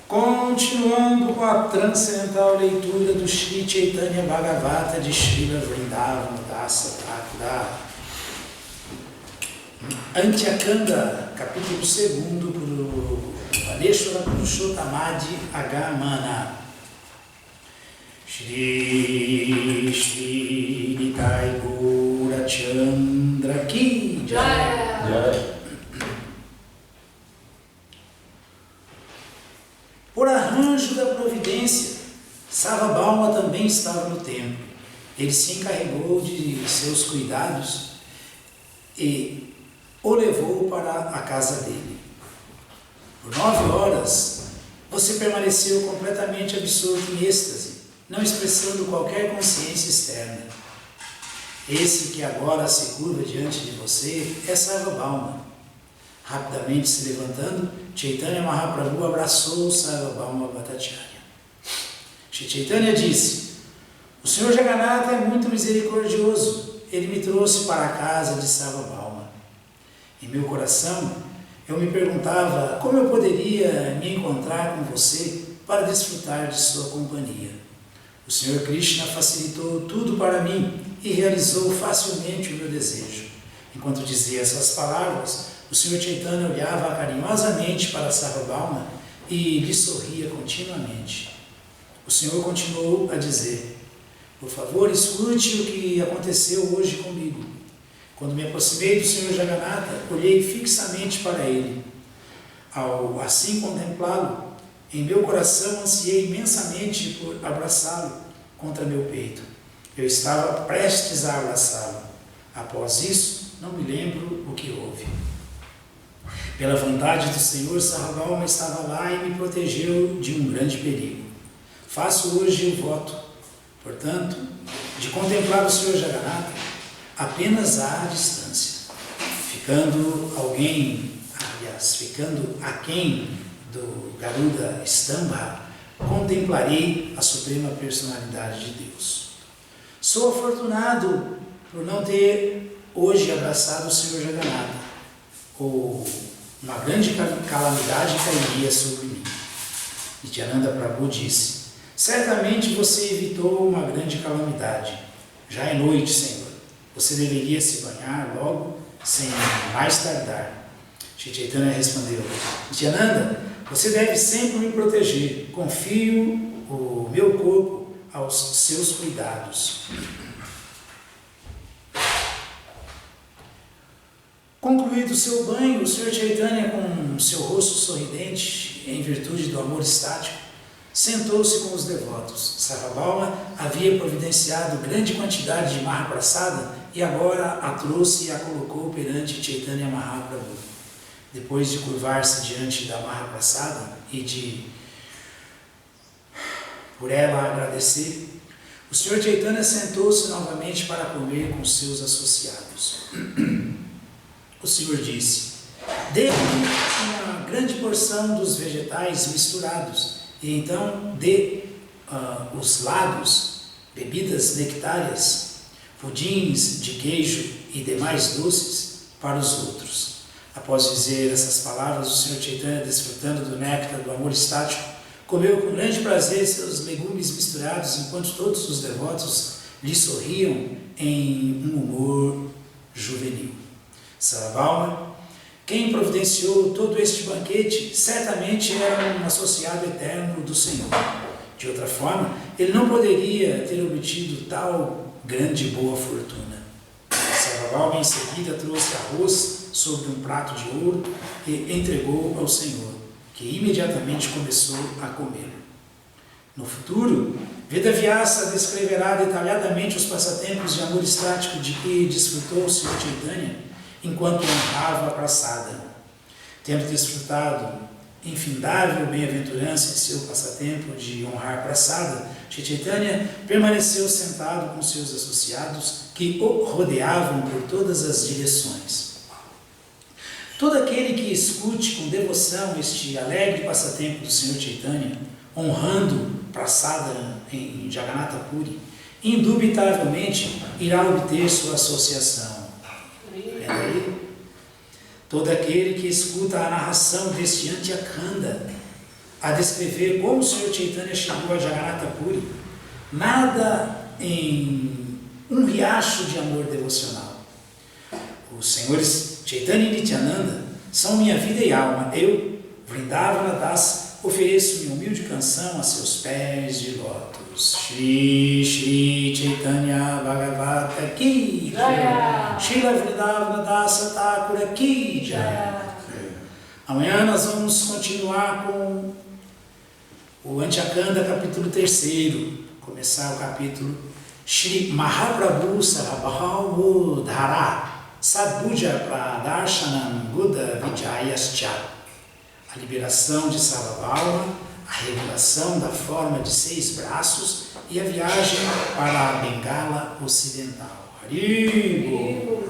Continuando com a transcendental leitura do Sri Chaitanya Bhagavata de Srila Vrindavan Dasa Thakur, Antyakanda, capítulo 2, por Vaneshwara Purushottamadi Agamana. Shri Shri Nitai Gaura Chandra Ki Jai. Por arranjo da providência, Sarvabhauma também estava no templo. Ele se encarregou de seus cuidados e o levou para a casa dele. Por 9 horas, você permaneceu completamente absorto em êxtase, não expressando qualquer consciência externa. Esse que agora se curva diante de você é Sarvabhauma. Rapidamente se levantando, Chaitanya Mahaprabhu abraçou Sarvabhauma Bhattacharya. Shri Chaitanya disse: o Senhor Jagannatha é muito misericordioso. Ele me trouxe para a casa de Sarvabhauma. Em meu coração, eu me perguntava como eu poderia me encontrar com você para desfrutar de sua companhia. O Senhor Krishna facilitou tudo para mim e realizou facilmente o meu desejo. Enquanto dizia essas palavras, o Senhor Chaitanya olhava carinhosamente para Sarvabhauma e lhe sorria continuamente. O Senhor continuou a dizer: por favor, escute o que aconteceu hoje comigo. Quando me aproximei do Senhor Jagannatha, olhei fixamente para ele. Ao assim contemplá-lo, em meu coração ansiei imensamente por abraçá-lo contra meu peito. Eu estava prestes a abraçá-lo. Após isso, não me lembro o que houve. Pela vontade do Senhor, Sarvabhauma estava lá e me protegeu de um grande perigo. Faço hoje o voto, portanto, de contemplar o Senhor Jagannatha apenas à distância, ficando aquém do Garuda Stambha, contemplarei a suprema personalidade de Deus. Sou afortunado por não ter hoje abraçado o Senhor Jagannatha, ou uma grande calamidade cairia sobre mim. Nityananda Prabhu disse: certamente você evitou uma grande calamidade. Já é noite, Senhor. Você deveria se banhar logo, sem mais tardar. Shri Chaitanya respondeu: Nityananda, você deve sempre me proteger. Confio o meu corpo aos seus cuidados. Concluído seu banho, o Sr. Chaitanya, com seu rosto sorridente, em virtude do amor estático, sentou-se com os devotos. Sarvabhauma havia providenciado grande quantidade de Mahaprasada e agora a trouxe e a colocou perante Chaitanya Mahaprabhu. Depois de curvar-se diante da Mahaprasada e de, por ela, agradecer, o Sr. Chaitanya sentou-se novamente para comer com seus associados. O Senhor disse: dê-me uma grande porção dos vegetais misturados, e então dê os lados, bebidas nectárias, pudins de queijo e demais doces para os outros. Após dizer essas palavras, o Senhor Chaitanya, desfrutando do néctar do amor estático, comeu com grande prazer seus legumes misturados, enquanto todos os devotos lhe sorriam em um humor juvenil. Sarvabhauma, quem providenciou todo este banquete, certamente era um associado eterno do Senhor. De outra forma, ele não poderia ter obtido tal grande boa fortuna. Sarvabhauma em seguida trouxe arroz sobre um prato de ouro e entregou ao Senhor, que imediatamente começou a comer. No futuro, Vedavyasa descreverá detalhadamente os passatempos de amor estático de que desfrutou o Sr. Chaitanya enquanto honrava a praçada. Tendo desfrutado infindável bem-aventurança em seu passatempo de honrar a praçada, Shri Chaitanya permaneceu sentado com seus associados que o rodeavam por todas as direções. Todo aquele que escute com devoção este alegre passatempo do Sr. Chaitanya, honrando praçada em Jagannatha Puri, indubitavelmente irá obter sua associação. Todo aquele que escuta a narração deste Antyakanda a descrever como o Senhor Chaitanya chegou a Jagannatha Puri, nada em um riacho de amor devocional. Os senhores Chaitanya e Nityananda são minha vida e alma. Eu, Vrindavana Das, ofereço minha humilde canção a seus pés de lótus. Shri Shri Chaitanya Bhagavata Ki Jaya, Shila Vrindavana Das Thakura Ki Jaya. Amanhã nós vamos continuar com o Antyakanda, capítulo 3, começar o capítulo Shri Mahaprabhu Sarabhau Dhara Sadbuja Pradarshanam Buddha Vijayascha. A liberação de Sarabhauma, a revelação da forma de 6 braços e a viagem para a Bengala Ocidental. Haribo!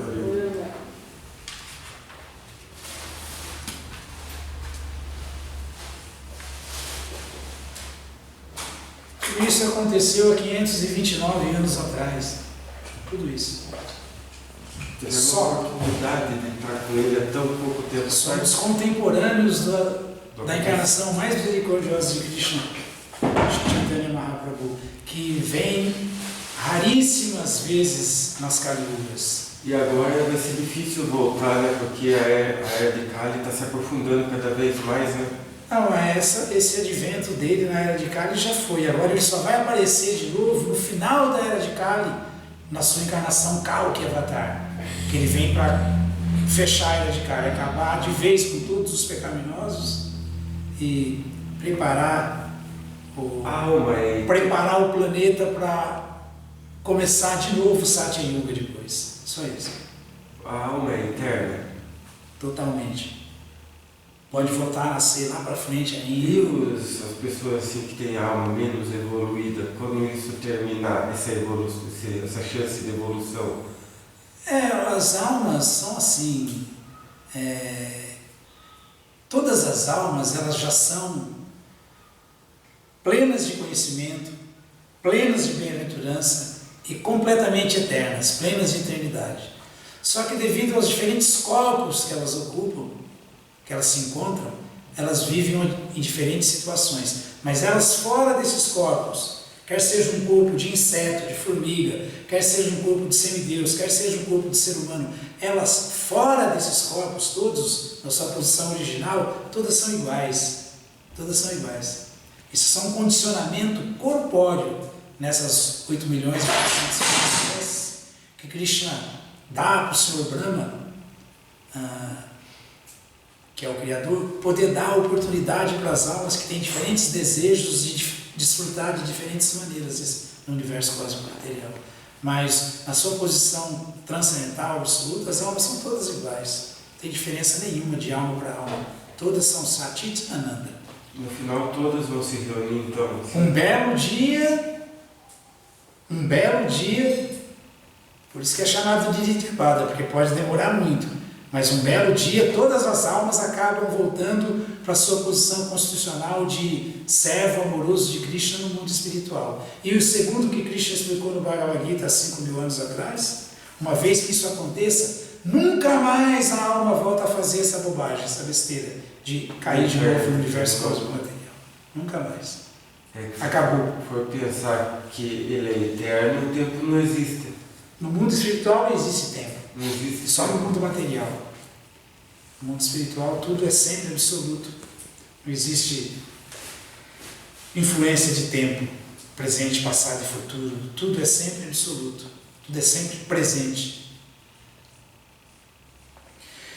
Tudo isso aconteceu há 529 anos atrás. Tudo isso. Teve só a oportunidade de estar com ele há tão pouco tempo. Somos contemporâneos da encarnação mais misericordiosa de Krishna, Chaitanya Mahaprabhu, que vem raríssimas vezes nas Kali-yugas. E agora vai ser difícil voltar, né? Porque a era de Kali está se aprofundando cada vez mais, né? Não, esse advento dele na era de Kali já foi. Agora ele só vai aparecer de novo no final da era de Kali, na sua encarnação Kalki Avatar, que ele vem para fechar a era de Kali, acabar de vez com todos os pecaminosos e preparar o planeta para começar de novo o Satya Yuga depois. Só isso. A alma é eterna? Totalmente. Pode voltar a nascer lá para frente ainda. E as pessoas assim que têm alma menos evoluída, quando isso terminar, essa chance de evolução? As almas são assim. Todas as almas, elas já são plenas de conhecimento, plenas de bem-aventurança e completamente eternas, plenas de eternidade. Só que devido aos diferentes corpos que elas ocupam, que elas se encontram, elas vivem em diferentes situações, mas elas fora desses corpos, quer seja um corpo de inseto, de formiga, quer seja um corpo de semideus, quer seja um corpo de ser humano, elas fora desses corpos, todos na sua posição original, todas são iguais, Isso é um condicionamento corpóreo nessas 8 milhões e 400 pessoas que Krishna dá para o Senhor Brahma, que é o Criador, poder dar a oportunidade para as almas que têm diferentes desejos de desfrutar de diferentes maneiras no universo cósmico material. Mas na sua posição transcendental, absoluta, as almas são todas iguais. Não tem diferença nenhuma de alma para alma. Todas são Satit Ananda. No final todas vão se reunir então. Um belo dia, por isso que é chamado de Ditipada, porque pode demorar muito. Mas um belo dia, todas as almas acabam voltando para a sua posição constitucional de servo amoroso de Krishna no mundo espiritual. E o segundo que Krishna explicou no Bhagavad Gita há 5.000 anos atrás, uma vez que isso aconteça, nunca mais a alma volta a fazer essa bobagem, essa besteira, de cair de novo no universo cósmico material. Nunca mais. Acabou. For pensar que ele é eterno, o tempo não existe. No mundo espiritual não existe tempo. Não existe. Só no mundo material. No mundo espiritual tudo é sempre absoluto. Não existe influência de tempo, presente, passado e futuro. Tudo é sempre absoluto. Tudo é sempre presente.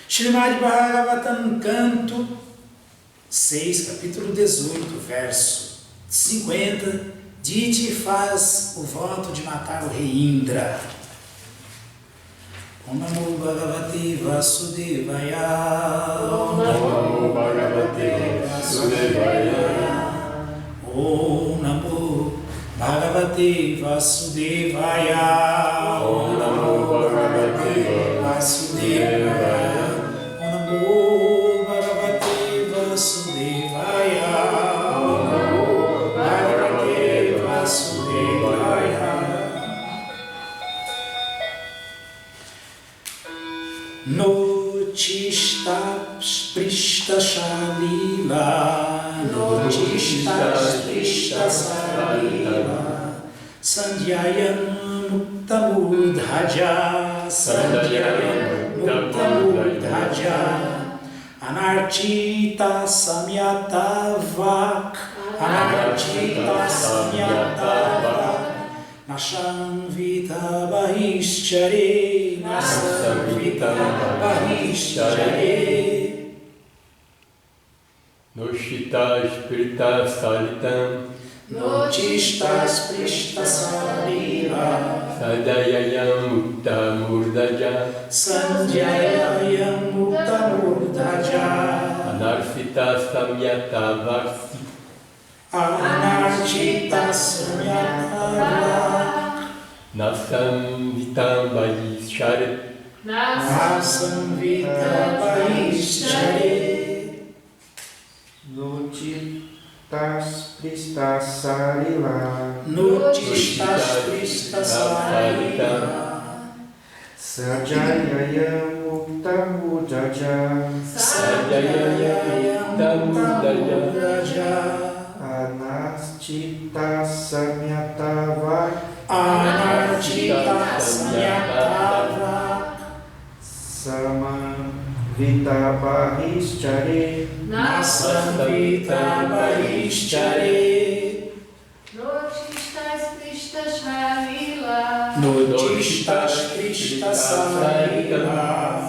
Srimad Bhagavatam, canto 6, capítulo 18, verso 50. Diti faz o voto de matar o rei Indra. Om Namo Bhagavate Vasudevaya. Om Namo Bhagavate Vasudevaya. Om Namo Bhagavate Vasudevaya. Om Namo Bhagavate Vasudevaya. Om Namo Bhagavate Vasudevaya. Om Namo Bhagavate Vasudevaya. No Sprishta Shalila, Notishta Sprishta Salila, Sandhyayan Muktamudhaja, Sandhyayan Muktamudhaja, Anarchita Samyata Vak, Anarchita Samyata Vak, Nashamvita Bahischare, Nashamvita Bahischare. Noshita Spirita Salitam, Notishta Sprishta Salila, Sandhyayam Mukta Murdaja, Sandhyayam Mukta Murdaja, Anarchita Samyata Vaksi, Anarchita Samyata Vak, Nasamvitam Vaishare, Nasamvita Bahischare. Nutishtas Prista Salila, Nutishtas Prista Salila, Sandhyayam Muktamudhaja, Sandhyayam Muktamudhaja, Anarchita Samyata Vak, Anarchita Samyata Vak, Samavita Bahischare, Nasamvita Bahischare, Notishtas Prishta Shalila, Nutishtas Prishta Salila,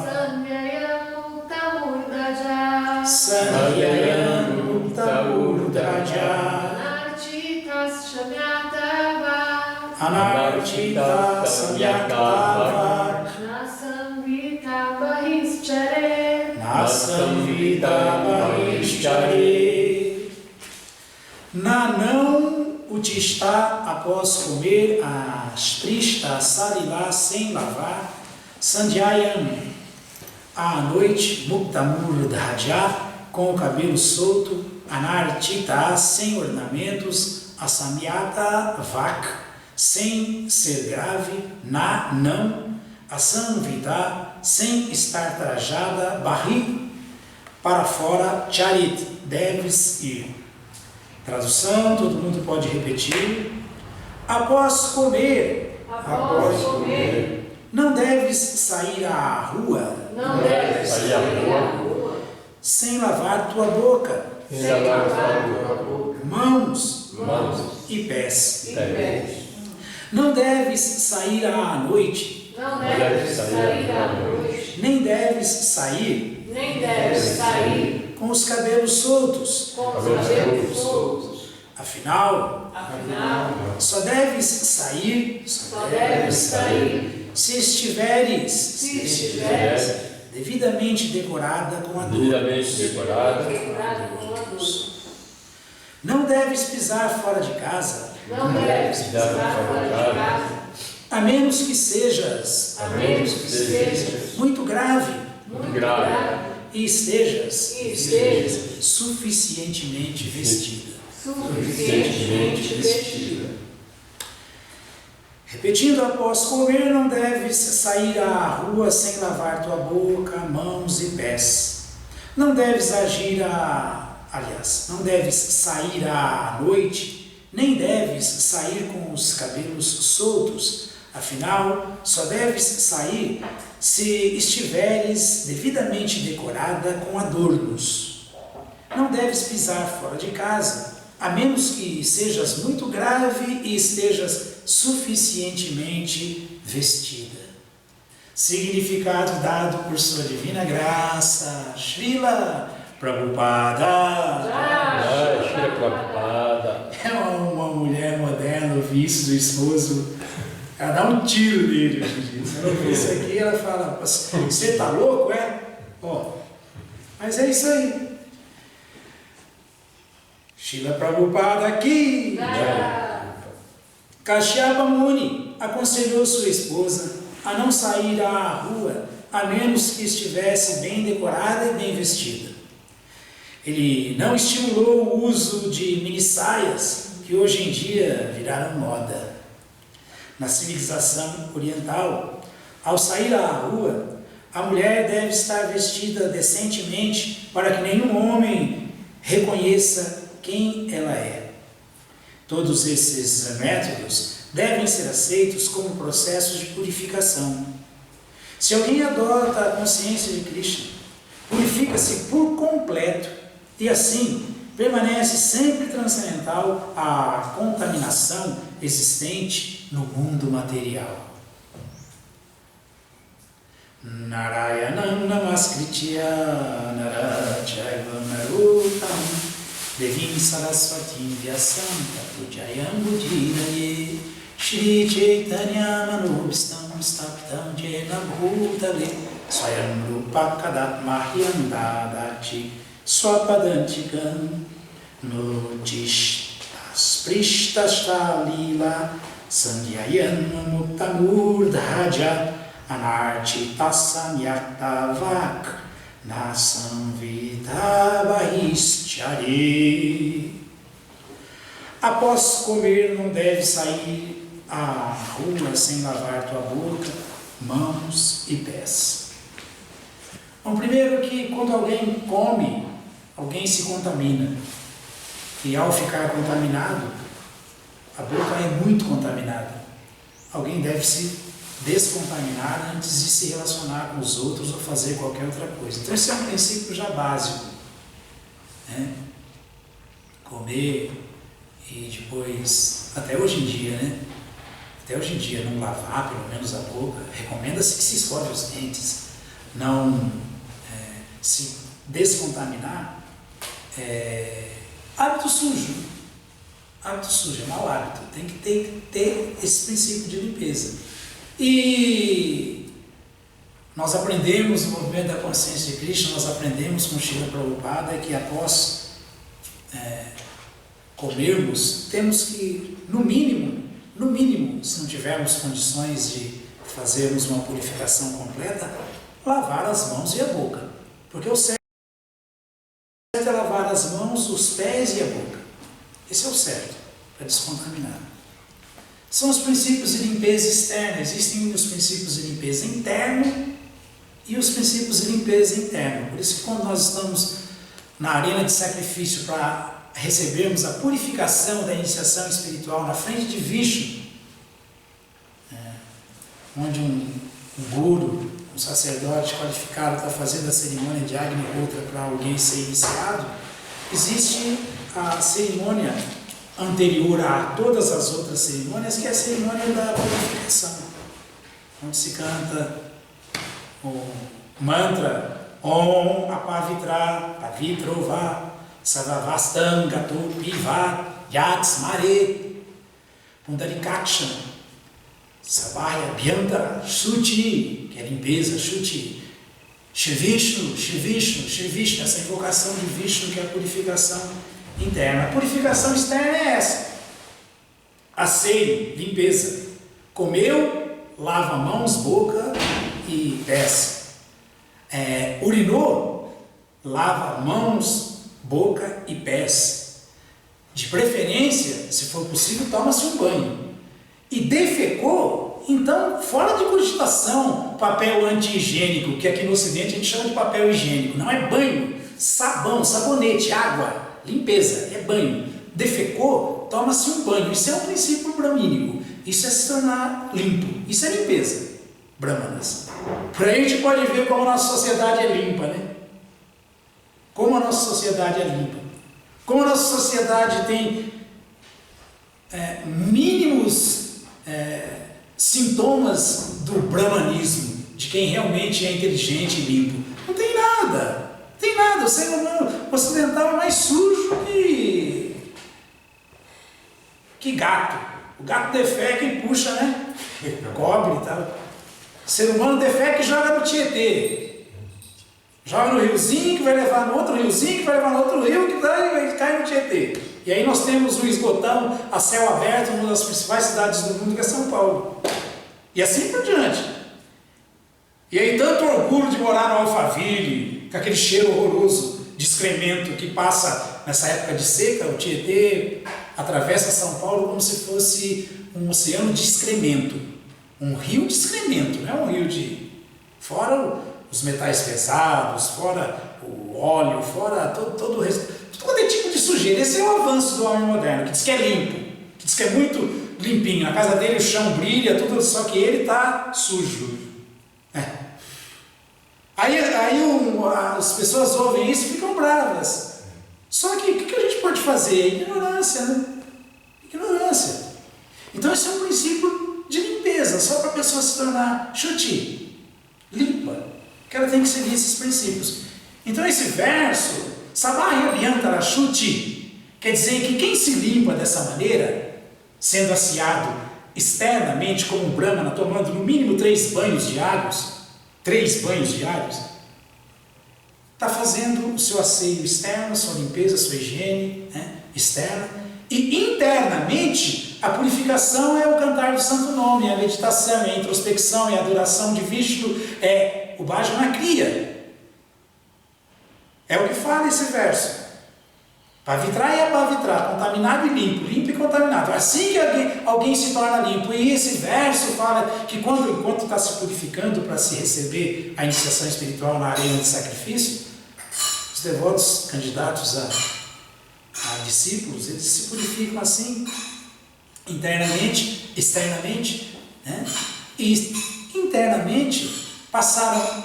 Sandhyayam Muktamudhaja, Sandhyayam Muktamudhaja, Anarchitas Shamyata Vak, Anarchita Samyata Vak, Nasamvita Bahischare, Nasamvita Bahischare. Na não utistá após comer a Sprishta Salila sem lavar, Sandhyayam à noite, Muktamudhaja com o cabelo solto, Anarchita sem ornamentos, Asamyata Vak sem ser grave, na não, Asamvita sem estar trajada, Bahi para fora, Charit deves ir. Tradução, todo mundo pode repetir. Após comer, não deves sair à rua, não deves sair à rua, sem lavar tua boca, mãos e pés. Não deves sair à noite, não deves sair à noite, nem deves sair com os cabelos soltos. Afinal, só deves sair se estiveres devidamente decorada com adornos. Não deves pisar fora de casa, a menos que sejas muito grave e estejas suficientemente vestida. Repetindo, após comer, não deves sair à rua sem lavar tua boca, mãos e pés. Não deves não deves sair à noite, nem deves sair com os cabelos soltos. Afinal, só deves sair se estiveres devidamente decorada com adornos. Não deves pisar fora de casa, a menos que sejas muito grave e estejas suficientemente vestida. Significado dado por sua divina graça, Srila Prabhupada. Shri Prabhupada. É uma mulher moderna, o vício do esposo, ela dá um tiro nele hoje em dia. Se ela ouvir isso aqui, ela fala, você tá louco, é? Ó, mas é isso aí. Srila Prabhupada aqui. Kashyapa Muni aconselhou sua esposa a não sair à rua, a menos que estivesse bem decorada e bem vestida. Ele não estimulou o uso de mini-saias, que hoje em dia viraram moda. Na civilização oriental, ao sair à rua, A mulher deve estar vestida decentemente para que nenhum homem reconheça quem ela é. Todos esses métodos devem ser aceitos como processos de purificação. Se alguém adota a consciência de Krishna, purifica-se por completo e assim permanece sempre transcendental à contaminação existente no mundo material. Narayanam namaskritya narachaiva narottam devim saraswatim vyasam tato jayam budhiraye Shri Chaitanya manubhistam staptam jena bhutale swayam rupa kadat mahyam dadati swapadantikam notishtas prishtas lila sandhyayan muktamurdhaja anarchitas samyaktavak nasamvidabhahischari. Após comer, não deve sair à rua sem lavar tua boca, mãos e pés. Bom, primeiro que quando alguém come, alguém se contamina. E ao ficar contaminado, a boca é muito contaminada. Alguém deve se descontaminar antes de se relacionar com os outros ou fazer qualquer outra coisa. Então esse é um princípio já básico, né? Comer e depois, até hoje em dia, né? Até hoje em dia não lavar pelo menos a boca. Recomenda-se que se escove os dentes, não se descontaminar. Hábito sujo. Hábito sujo é mau hábito. Tem que ter esse princípio de limpeza. E nós aprendemos no movimento da consciência de Krishna, nós aprendemos com Srila Prabhupada que após comermos, temos que, no mínimo, se não tivermos condições de fazermos uma purificação completa, lavar as mãos e a boca. Porque o certo é lavar as mãos, os pés e a boca. Esse é o certo, para descontaminar. São os princípios de limpeza externa. Existem os princípios de limpeza interna e os princípios de limpeza interna. Por isso que quando nós estamos na arena de sacrifício para recebermos a purificação da iniciação espiritual na frente de Vishnu, onde um guru, um sacerdote qualificado está fazendo a cerimônia de Agnihotra para alguém ser iniciado, existe a cerimônia anterior a todas as outras cerimônias, que é a cerimônia da purificação, onde se canta o mantra Om Apavitra Pavitrova Savavastam Gato Pivat Yats Mare Pundarikaksha Sabhaya Bhyantara Shuchi, que é limpeza, Shuchi, Shri Vishnu, essa invocação de Vishnu, que é a purificação interna. A purificação externa é essa: asseio, limpeza. Comeu, lava mãos, boca e pés. Urinou, lava mãos, boca e pés. De preferência, se for possível, toma-se um banho. E defecou, então, fora de cogitação, papel anti-higiênico, que aqui no Ocidente a gente chama de papel higiênico. Não é banho, sabão, sabonete, água. Limpeza, é banho. Defecou, toma-se um banho. Isso é um princípio bramínico. Isso é se tornar limpo. Isso é limpeza, brahmanas. Por aí a gente pode ver como a nossa sociedade é limpa, né? Como a nossa sociedade é limpa. Como a nossa sociedade tem mínimos sintomas do brahmanismo, de quem realmente é inteligente e limpo. Não tem nada. Tem nada, o ser humano ocidental é mais sujo que gato. O gato defeca e puxa, né? Cobre e tal. O ser humano defeca e joga no Tietê. Joga no riozinho que vai levar no outro riozinho, que vai levar no outro rio, que vai cair no Tietê. E aí nós temos um esgotão a céu aberto, uma das principais cidades do mundo, que é São Paulo. E assim por diante. E aí tanto orgulho de morar no Alphaville, com aquele cheiro horroroso de excremento que passa nessa época de seca. O Tietê atravessa São Paulo como se fosse um oceano de excremento, um rio de excremento, não é um rio de... Fora os metais pesados, fora o óleo, fora todo o resto, todo tipo de sujeira. Esse é o avanço do homem moderno, que diz que é limpo, que diz que é muito limpinho. Na casa dele o chão brilha, tudo, só que ele está sujo. Aí as pessoas ouvem isso e ficam bravas. Só que o que a gente pode fazer? Ignorância, né? Ignorância. Então esse é um princípio de limpeza, só para a pessoa se tornar shuti, limpa, que ela tem que seguir esses princípios. Então esse verso, Sabahya Abhyantara Shuchi, quer dizer que quem se limpa dessa maneira, sendo assiado externamente como um Brahmana, tomando no mínimo 3 banhos diários, está fazendo o seu asseio externo, a sua limpeza, a sua higiene, né, externa, e internamente a purificação é o cantar do santo nome, é a meditação, é a introspecção, é a adoração de Vishnu, é o Bhajana Kriya. É o que fala esse verso. Pavitra e apavitra, contaminado e limpo, limpo e contaminado. Assim que alguém se torna limpo. E esse verso fala que enquanto está se purificando para se receber a iniciação espiritual na arena de sacrifício, os devotos candidatos a discípulos, eles se purificam assim, internamente, externamente, né? E internamente passaram,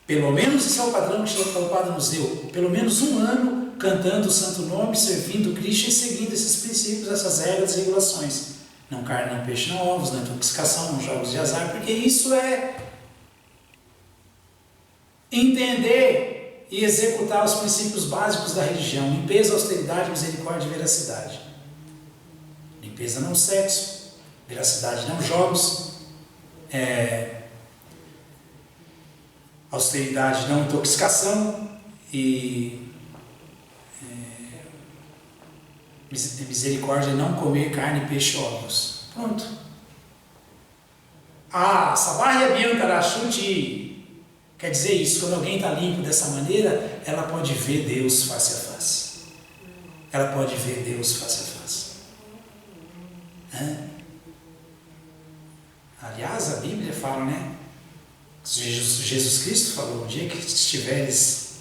pelo menos esse é o padrão que Srila Prabhupada nos deu, pelo menos 1 ano cantando o santo nome, servindo Krishna e seguindo esses princípios, essas regras e regulações. Não carne, não peixe, não ovos, não intoxicação, não jogos de azar, porque isso é entender e executar os princípios básicos da religião: limpeza, austeridade, misericórdia e veracidade. Limpeza não sexo, veracidade não jogos, austeridade não intoxicação e misericórdia não comer carne, peixe, ovos. Pronto. Sabahya Abhyantara Shuchi quer dizer isso. Quando alguém está limpo dessa maneira, ela pode ver Deus face a face. Ela pode ver Deus face a face. Aliás, a Bíblia fala, né? Jesus Cristo falou: o dia que estiveres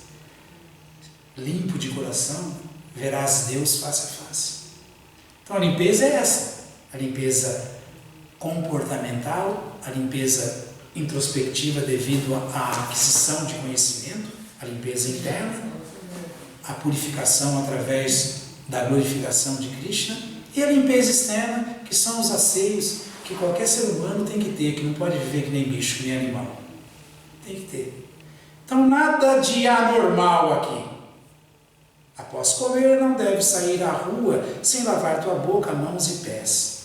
limpo de coração, verás Deus face a face. Então a limpeza é essa: a limpeza comportamental, a limpeza introspectiva devido à aquisição de conhecimento, a limpeza interna, a purificação através da glorificação de Krishna, e a limpeza externa, que são os asseios que qualquer ser humano tem que ter, que não pode viver que nem bicho, que nem animal. Tem que ter. Então nada de anormal aqui. Após comer, não deve sair à rua sem lavar tua boca, mãos e pés.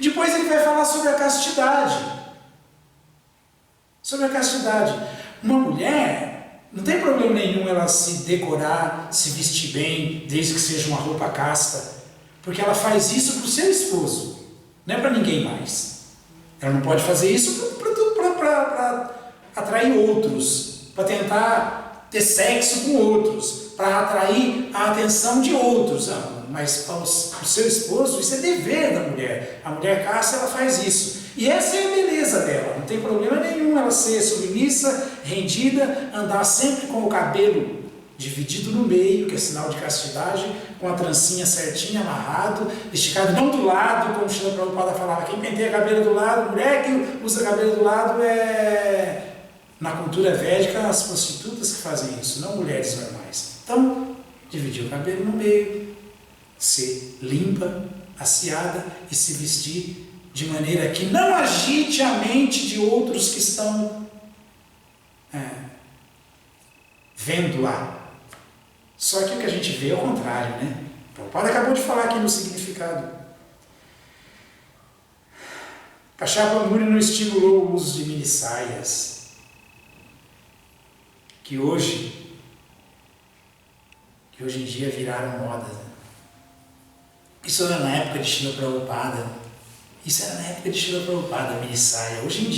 Depois ele vai falar sobre a castidade. Sobre a castidade. Uma mulher, não tem problema nenhum ela se decorar, se vestir bem, desde que seja uma roupa casta, porque ela faz isso para o seu esposo, não é para ninguém mais. Ela não pode fazer isso para atrair outros, para tentar ter sexo com outros, para atrair a atenção de outros. Mas para o seu esposo, isso é dever da mulher. A mulher casta, ela faz isso. E essa é a beleza dela. Não tem problema nenhum ela ser submissa, rendida, andar sempre com o cabelo dividido no meio, que é sinal de castidade, com a trancinha certinha, amarrado, esticado, não do lado, como o Srila Prabhupada falava. Quem penteia cabelo do lado, mulher que usa cabelo do lado é... Na cultura védica, as prostitutas que fazem isso, não mulheres normais. Então, dividir o cabelo no meio, ser limpa, assiada e se vestir de maneira que não agite a mente de outros que estão vendo lá. Só que o que a gente vê é o contrário, né? O Prabhupada acabou de falar aqui no significado. Kashyapa Muni não estimulou o uso de mini saias, que hoje em dia viraram moda. Isso era na época de Srila Prabhupada. Mini saia. Hoje em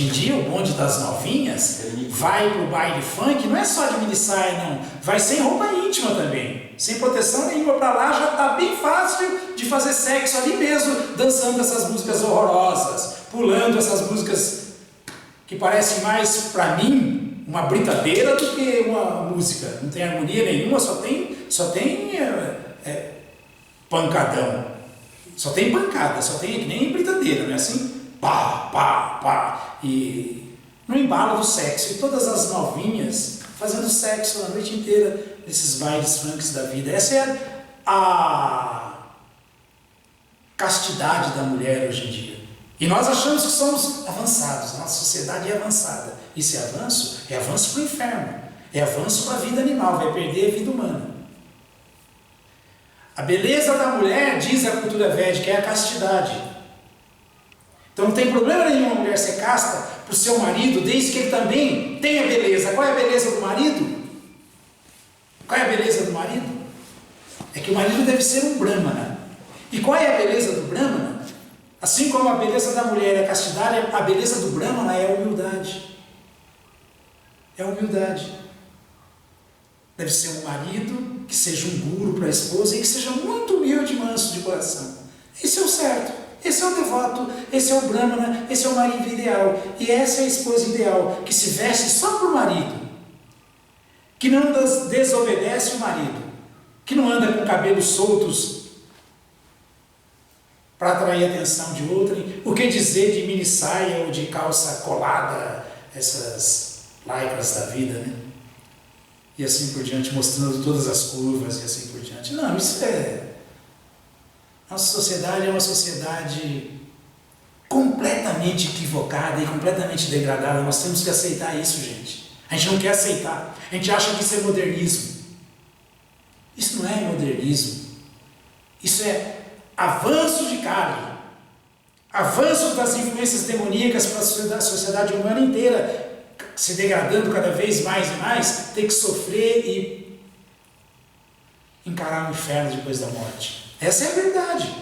dia o bonde das novinhas vai pro baile funk, não é só de mini saia, não. Vai sem roupa íntima também, sem proteção nenhuma. Para lá já está bem fácil de fazer sexo ali mesmo, dançando essas músicas horrorosas, pulando essas músicas que parecem mais, para mim, uma britadeira do que uma música. Não tem harmonia nenhuma, só tem pancadão. Só tem pancada, só tem que nem britadeira, não é assim? Pá, pá, pá. E no embalo do sexo. E todas as novinhas fazendo sexo a noite inteira nesses bailes funks da vida. Essa é a castidade da mulher hoje em dia. E nós achamos que somos avançados, nossa sociedade é avançada. Isso é avanço? É avanço para o inferno. É avanço para a vida animal, vai perder a vida humana. A beleza da mulher, diz a cultura védica, é a castidade. Então não tem problema nenhum a mulher ser casta para o seu marido, desde que ele também tenha beleza. Qual é a beleza do marido? Qual é a beleza do marido? É que o marido deve ser um brahmana. E qual é a beleza do brahmana? Assim como a beleza da mulher é a castidade, a beleza do brahmana é a humildade. É a humildade. Deve ser um marido que seja um guru para a esposa e que seja muito humilde e manso de coração. Esse é o certo, esse é o devoto, esse é o brahmana, esse é o marido ideal. E essa é a esposa ideal, que se veste só para o marido, que não desobedece o marido, que não anda com cabelos soltos para atrair a atenção de outrem. O que dizer de mini saia ou de calça colada, essas lycras da vida, né? E assim por diante, mostrando todas as curvas e assim por diante. Não, isso é... Nossa sociedade é uma sociedade completamente equivocada e completamente degradada. Nós temos que aceitar isso, gente. A gente não quer aceitar. A gente acha que isso é modernismo. Isso não é modernismo. Isso é avanço de carne. Avanço das influências demoníacas para a sociedade humana inteira, se degradando cada vez mais e mais, ter que sofrer e encarar o inferno depois da morte. Essa é a verdade.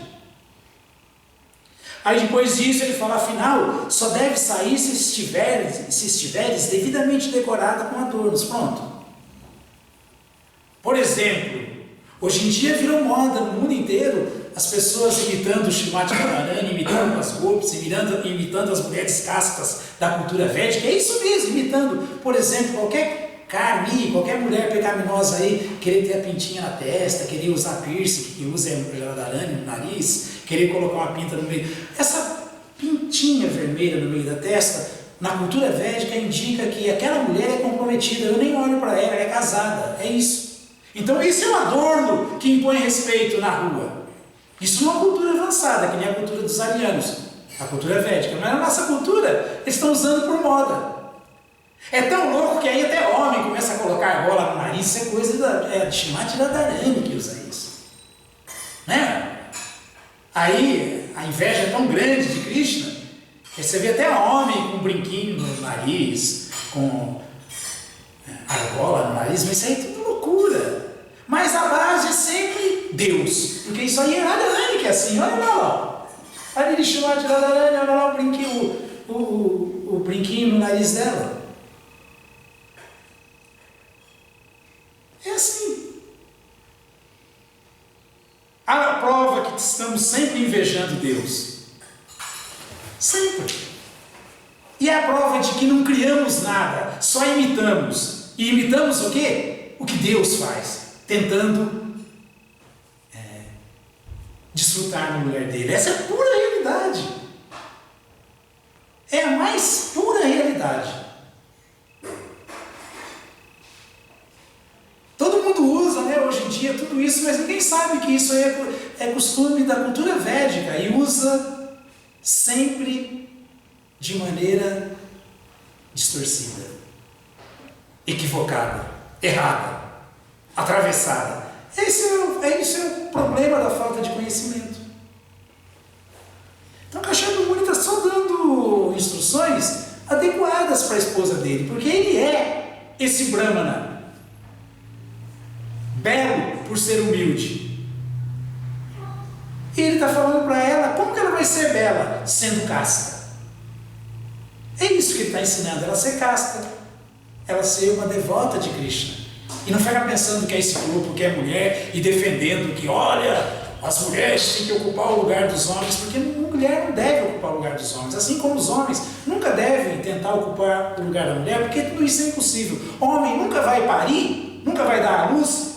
Aí depois disso ele fala, afinal, só deve sair se estiveres devidamente decorada com adornos. Pronto. Por exemplo, hoje em dia virou moda no mundo inteiro as pessoas imitando o Srimati Radharani, imitando as golpes, imitando as mulheres castas da cultura védica. É isso mesmo, imitando, por exemplo, qualquer carne, qualquer mulher pecaminosa aí, querer ter a pintinha na testa, querer usar piercing, que usa Radharani no nariz, querer colocar uma pinta no meio. Essa pintinha vermelha no meio da testa, na cultura védica, indica que aquela mulher é comprometida. Eu nem olho para ela, ela é casada. É isso. Então esse é um adorno que impõe respeito na rua. Isso não é uma cultura avançada, que nem a cultura dos arianos, a cultura védica. Mas na nossa cultura, eles estão usando por moda. É tão louco que aí até homem começa a colocar argola no nariz. Isso é coisa de Srimati Radharani que usa isso. Né? Aí a inveja é tão grande de Krishna, que você vê até homem com um brinquinho no nariz, com argola no nariz, mas isso aí é tudo loucura. Mas a base é sempre Deus, porque isso aí é Radharani que é assim, olha lá, ó. Ali de Srimati Radharani, olha lá o brinquinho, o brinquinho no nariz dela. É assim. A prova que estamos sempre invejando Deus. Sempre. E é a prova de que não criamos nada, só imitamos. E imitamos o quê? O que Deus faz, tentando desfrutar na mulher dele. Essa é a pura realidade. É a mais pura realidade. Todo mundo usa, né, hoje em dia tudo isso, mas ninguém sabe que isso é costume da cultura védica e usa sempre de maneira distorcida, equivocada, errada, atravessada. Esse é o problema da falta de conhecimento. Então Kashyapa Muni está só dando instruções adequadas para a esposa dele, porque ele é esse brahmana, belo por ser humilde. E ele está falando para ela como que ela vai ser bela sendo casta. É isso que ele está ensinando, ela ser casta, ela ser uma devota de Krishna. E não ficar pensando que é esse grupo, que é mulher, e defendendo que, olha, as mulheres têm que ocupar o lugar dos homens, porque nunca mulher não deve ocupar o lugar dos homens, assim como os homens nunca devem tentar ocupar o lugar da mulher, porque tudo isso é impossível. Homem nunca vai parir, nunca vai dar à luz,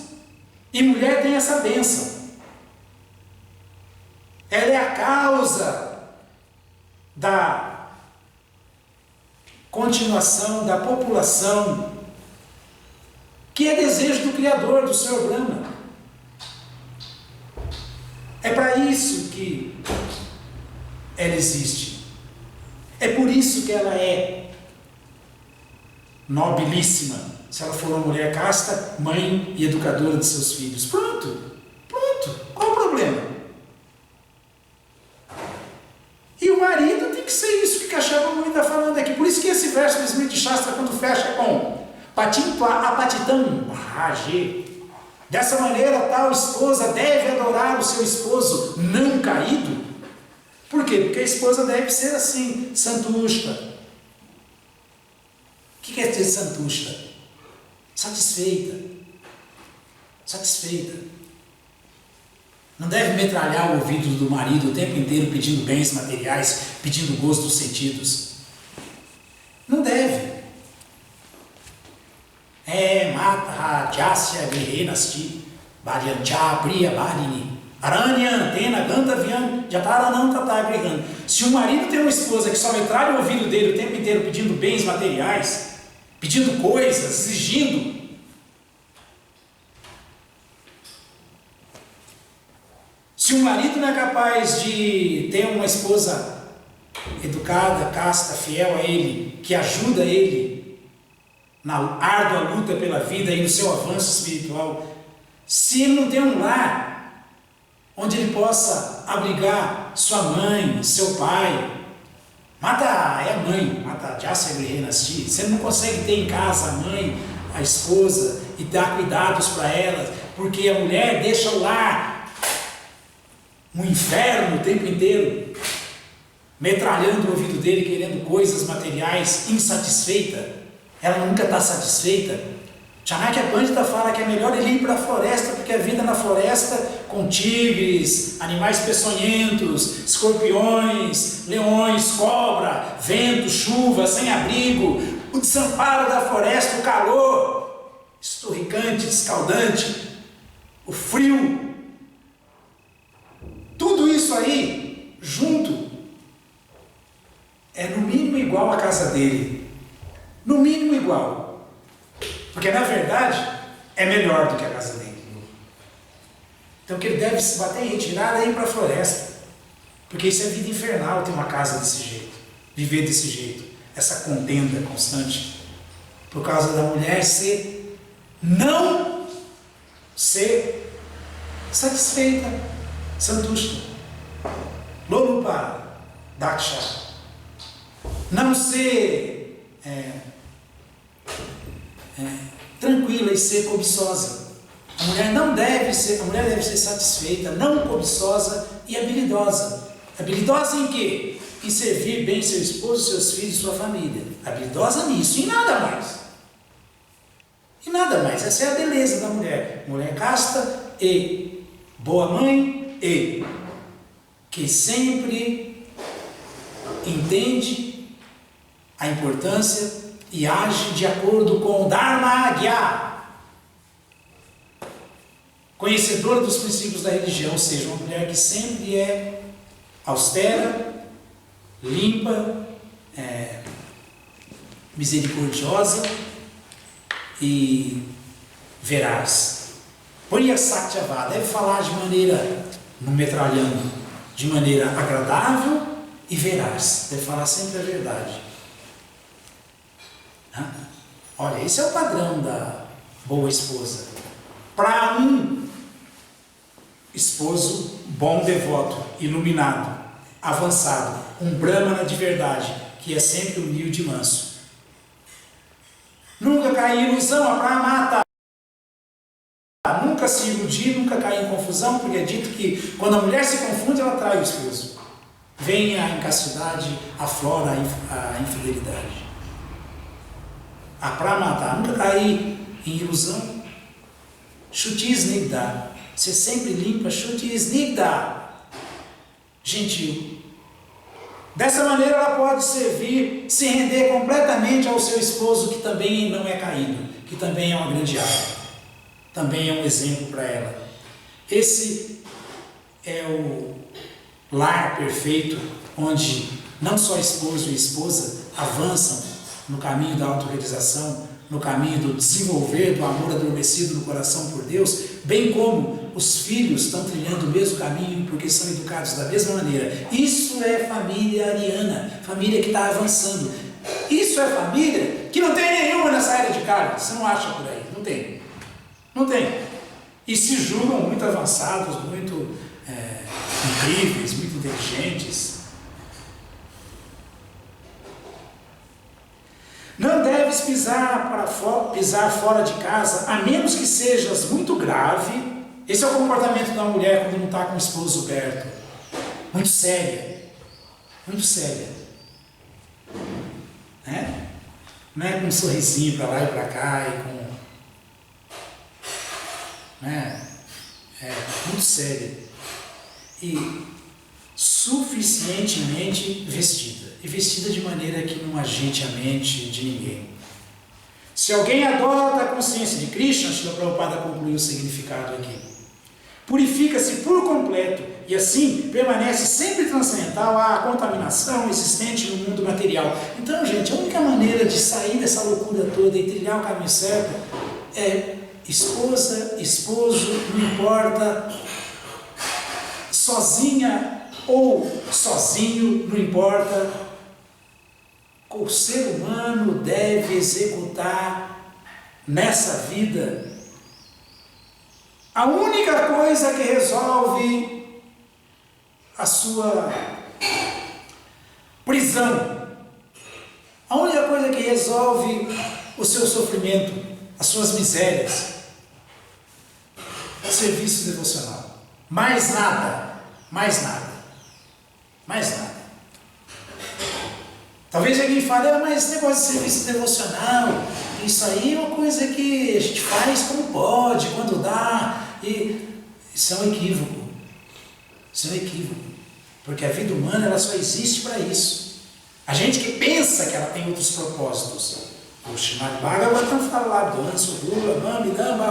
e mulher tem essa bênção. Ela é a causa da continuação da população, que é desejo do Criador, do Senhor Brahma. É para isso que ela existe. É por isso que ela é nobilíssima. Se ela for uma mulher casta, mãe e educadora de seus filhos. Pronto. Qual o problema? E o marido tem que ser isso que Kashyapa Muni está falando aqui. Por isso que esse verso do Smriti Shastra, quando fecha com Patintva apatitam raje. Dessa maneira, tal esposa deve adorar o seu esposo não caído. Por quê? Porque a esposa deve ser assim, santushta. O que quer dizer santushta? Satisfeita. Não deve metralhar o ouvido do marido o tempo inteiro pedindo bens materiais, pedindo gozo dos sentidos. Não deve. Mata Jasya Grihenasti Bharyancha Priya Bharini Aranya Tena Gandhavyam Jataranam Grihan. Se o marido tem uma esposa que só metralha o ouvido dele o tempo inteiro pedindo bens materiais, pedindo coisas, exigindo, se o marido não é capaz de ter uma esposa educada, casta, fiel a ele, que ajuda ele na árdua luta pela vida e no seu avanço espiritual, se ele não tem um lar onde ele possa abrigar sua mãe, seu pai, mata é a mãe, mata Jasya Grihenasti, se ele não consegue ter em casa a mãe, a esposa e dar cuidados para elas, porque a mulher deixa o lar um inferno o tempo inteiro, metralhando o ouvido dele, querendo coisas materiais, insatisfeita. Ela nunca está satisfeita. Chanakya Pandita fala que é melhor ele ir para a floresta, porque a vida na floresta, com tigres, animais peçonhentos, escorpiões, leões, cobra, vento, chuva, sem abrigo, o desamparo da floresta, o calor esturricante, escaldante, o frio, tudo isso aí junto é no mínimo igual à casa dele. No mínimo igual. Porque na verdade é melhor do que a casa dele. Então que ele deve se bater em retirada e ir para a floresta. Porque isso é vida infernal, ter uma casa desse jeito. Viver desse jeito. Essa contenda constante. Por causa da mulher não ser satisfeita. Santushta. Lolupa Daksha. Não ser tranquila e ser cobiçosa. A mulher deve ser satisfeita, não cobiçosa e habilidosa. Habilidosa em quê? Em servir bem seu esposo, seus filhos, sua família. Habilidosa nisso e nada mais. Essa é a beleza da mulher. Mulher casta e boa mãe e que sempre entende a importância e age de acordo com o Dharma Agya, conhecedora dos princípios da religião, ou seja, uma mulher que sempre é austera, limpa, misericordiosa e veraz. Puriya Satyava deve falar de maneira, não metralhando, de maneira agradável e veraz, deve falar sempre a verdade. Olha, esse é o padrão da boa esposa. Para um esposo bom, devoto, iluminado, avançado, um brahmana de verdade, que é sempre humilde e manso. Nunca cair em ilusão, a pramata. Nunca se iludir, nunca cair em confusão, porque é dito que quando a mulher se confunde, ela trai o esposo. Vem a incastidade, aflora a infidelidade. A pramata, nunca cair em ilusão. Shuti snigdha, ser sempre limpa. Shuti snigdha, gentil. Dessa maneira ela pode servir, se render completamente ao seu esposo, que também não é caído, que também é uma grande árvore, também é um exemplo para ela. Esse é o lar perfeito, onde não só esposo e esposa avançam no caminho da autorrealização, no caminho do desenvolver do amor adormecido no coração por Deus, bem como os filhos estão trilhando o mesmo caminho porque são educados da mesma maneira. Isso é família ariana, família que está avançando. Isso é família que não tem nenhuma nessa era de carne. Você não acha por aí, não tem. Não tem. E se julgam muito avançados, muito incríveis, muito inteligentes. Não deves pisar fora de casa, a menos que sejas muito grave. Esse é o comportamento da mulher quando não está com o esposo perto. Muito séria. Muito séria. Né? Não é com um sorrisinho para lá e para cá e com... Né? É muito séria. E suficientemente vestida. E vestida de maneira que não agite a mente de ninguém. Se alguém adota a consciência de Krishna, Srila Prabhupada concluiu o significado aqui, purifica-se por completo e assim permanece sempre transcendental à contaminação existente no mundo material. Então, gente, a única maneira de sair dessa loucura toda e trilhar o caminho certo é esposa, esposo, não importa, sozinha ou sozinho, não importa. O ser humano deve executar nessa vida a única coisa que resolve a sua prisão, a única coisa que resolve o seu sofrimento, as suas misérias, é o serviço devocional. Mais nada, mais nada, mais nada. Talvez alguém fale, mas esse negócio de serviço devocional, isso aí é uma coisa que a gente faz como pode, quando dá, e isso é um equívoco. Isso é um equívoco. Porque a vida humana ela só existe para isso. A gente que pensa que ela tem outros propósitos. O Srimad Bhagavatam fala lá do Anso, Dula, Mami, Damba,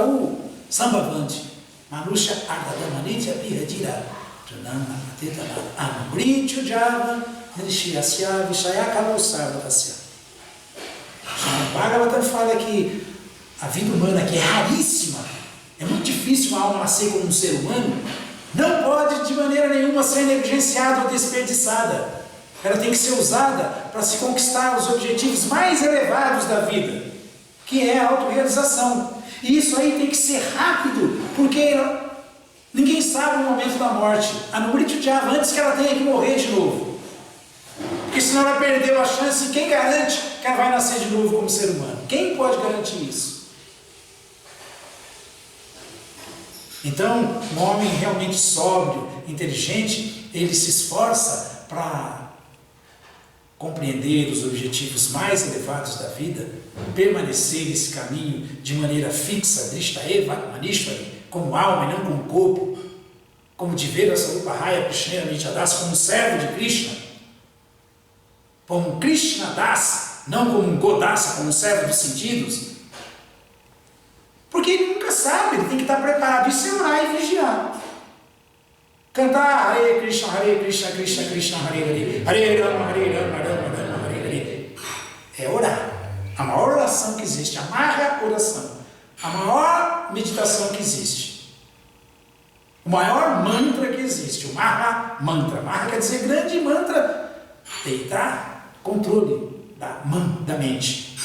Sambhavanti, Manusha, Agadamanitya, Piradira, Janama, Atetana, Amrityu, Java, Rishiyasya, Vishayakalusarvatasya. O Bhagavatam fala que a vida humana, que é raríssima, é muito difícil uma alma nascer como um ser humano, não pode de maneira nenhuma ser negligenciada ou desperdiçada. Ela tem que ser usada para se conquistar os objetivos mais elevados da vida, que é a autorrealização. E isso aí tem que ser rápido, porque ninguém sabe o momento da morte. A Amrityu Java, antes que ela tenha que morrer de novo. Porque senão ela perdeu a chance, e quem garante que ela vai nascer de novo como ser humano? Quem pode garantir isso? Então, um homem realmente sóbrio, inteligente, ele se esforça para compreender os objetivos mais elevados da vida, permanecer nesse caminho de maneira fixa, Drishtaeva, Manishwari, como alma e não como corpo, como Divera Sarupa Raya Krishna Nityadas, como servo de Krishna, como um Krishna Das, não como um Godasa, como um servo dos sentidos, porque ele nunca sabe, ele tem que estar preparado, isso é orar e vigiar. Cantar Hare Krishna, Krishna Krishna, Hare Hare, Hare Rama, Hare Rama, Rama Rama, Hare Hare. É orar. A maior oração que existe, a Maha oração, a maior meditação que existe, o maior mantra que existe, o Maha Mantra. Maha quer dizer grande, mantra, deitar, controle da mente.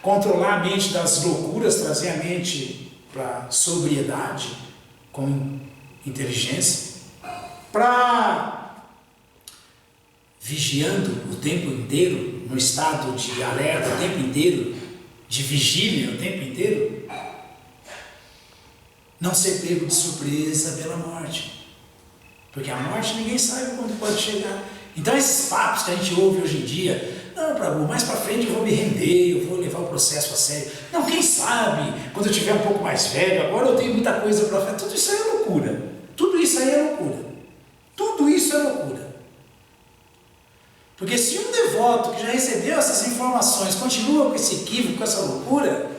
Controlar a mente das loucuras, trazer a mente para sobriedade, com inteligência, para vigiando o tempo inteiro, no estado de alerta o tempo inteiro, de vigília o tempo inteiro, não ser pego de surpresa pela morte, porque a morte ninguém sabe quando pode chegar. Então esses papos que a gente ouve hoje em dia, não, Prabhu, mais para frente eu vou me render, eu vou levar o processo a sério. Não, quem sabe, quando eu estiver um pouco mais velho, agora eu tenho muita coisa para fazer. Tudo isso aí é loucura. Tudo isso aí é loucura. Tudo isso é loucura. Porque se um devoto que já recebeu essas informações continua com esse equívoco, com essa loucura,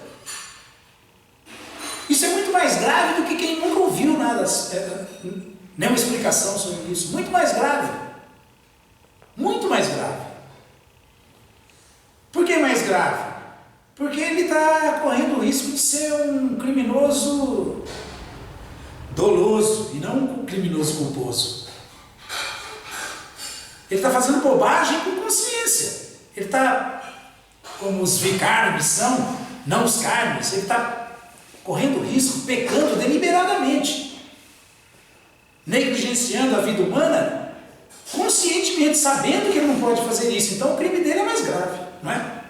isso é muito mais grave do que quem nunca ouviu nada, nenhuma explicação sobre isso. Muito mais grave. Muito mais grave. Por que mais grave? Porque ele está correndo o risco de ser um criminoso doloso e não um criminoso culposo. Ele está fazendo bobagem com consciência. Ele está, como os vicarmes são, não os carnes, ele está correndo risco, pecando deliberadamente, negligenciando a vida humana, conscientemente, sabendo que ele não pode fazer isso. Então o crime dele é mais grave, não é?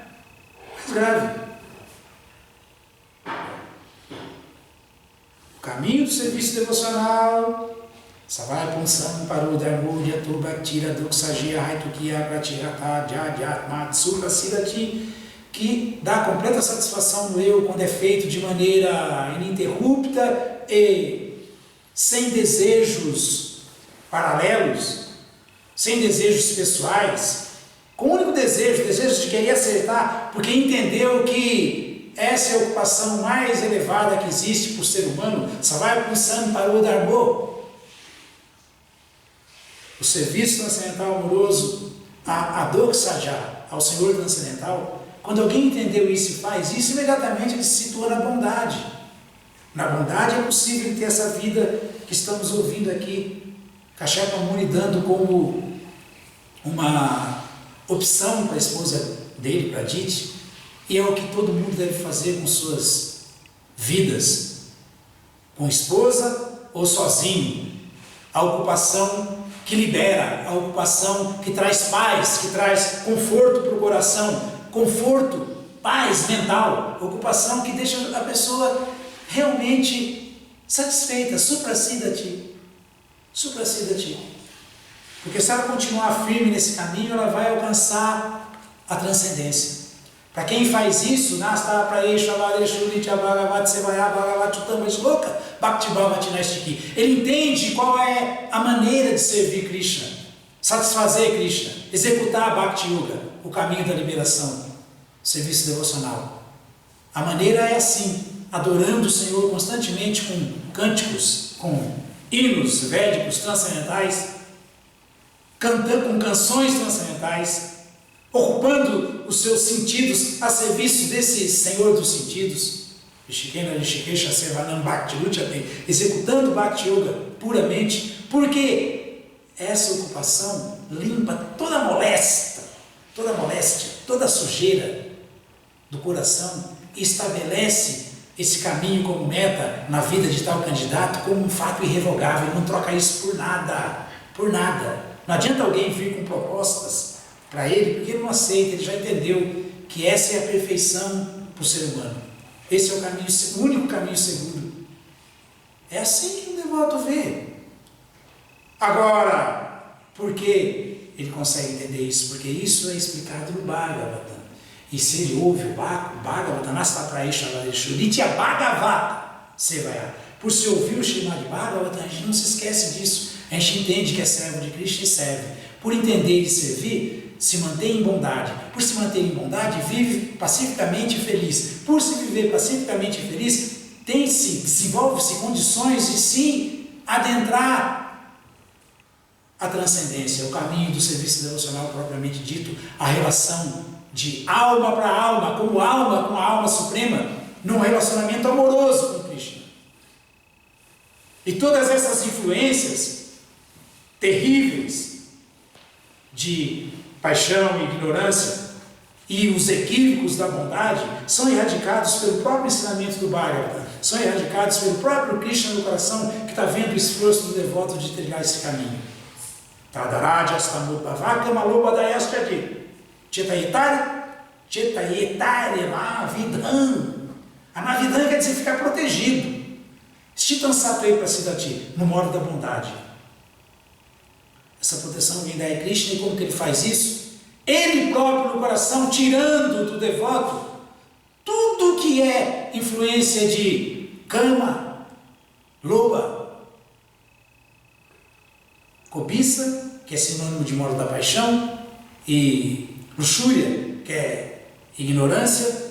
Mais grave. O caminho do serviço devocional, Savaya Punsam Paru Dharmurya Tu Bhaktira Duksagia Haitukia Pratirata Jadjat Matsuka Sidati, que dá completa satisfação no eu quando é feito de maneira ininterrupta e sem desejos paralelos, sem desejos pessoais, com o único desejo de querer acertar, porque entendeu que essa é a ocupação mais elevada que existe para o ser humano. Savaya Punsam Paru Dharmo, o serviço transcendental amoroso, a Doksaja, ao Senhor transcendental. Quando alguém entendeu isso e faz isso, imediatamente ele se situa na bondade. Na bondade é possível ter essa vida que estamos ouvindo aqui, Kashyapa Muni dando como uma opção para a esposa dele, para Aditi, e é o que todo mundo deve fazer com suas vidas, com esposa ou sozinho. A ocupação que libera, a ocupação que traz paz, que traz conforto para o coração, conforto, paz mental, ocupação que deixa a pessoa realmente satisfeita, suprasidati. Porque se ela continuar firme nesse caminho, ela vai alcançar a transcendência. Para quem faz isso, ele entende qual é a maneira de servir Krishna, satisfazer Krishna, executar Bhakti Yoga, o caminho da liberação, serviço devocional. A maneira é assim, adorando o Senhor constantemente com cânticos, com hinos védicos transcendentais, cantando com canções transcendentais, ocupando os seus sentidos a serviço desse Senhor dos sentidos, executando Bhakti Yoga puramente, porque essa ocupação limpa toda moléstia, toda sujeira do coração e estabelece esse caminho como meta na vida de tal candidato como um fato irrevogável. Ele não troca isso por nada, Não adianta alguém vir com propostas para ele, porque ele não aceita, ele já entendeu que essa é a perfeição para o ser humano. Esse é o caminho, o único caminho seguro. É assim que o devoto vê. Agora, por que ele consegue entender isso? Porque isso é explicado no Bhagavatam. E se ele ouve o Bhagavatam, Nitya Bhagavata Sevaya. Por se ouvir o Srimad Bhagavatam, a gente não se esquece disso. A gente entende que é servo de Krishna e serve. Por entender e servir, se mantém em bondade. Por se manter em bondade, vive pacificamente e feliz. Por se viver pacificamente e feliz, desenvolve-se condições de se adentrar a transcendência, o caminho do serviço devocional propriamente dito, a relação de alma para alma, como alma com a alma suprema, num relacionamento amoroso com Krishna. E todas essas influências terríveis de paixão e ignorância e os equívocos da bondade são erradicados pelo próprio ensinamento do Bhagavatam, são erradicados pelo próprio Krishna no coração, que está vendo o esforço do devoto de trilhar esse caminho. A Navidam quer dizer ficar protegido. No modo da bondade. Essa proteção vem da Krishna, e como que ele faz isso? Ele próprio no coração, tirando do devoto tudo que é influência de kama, loba, cobiça, que é sinônimo de modo da paixão, e luxúria, que é ignorância.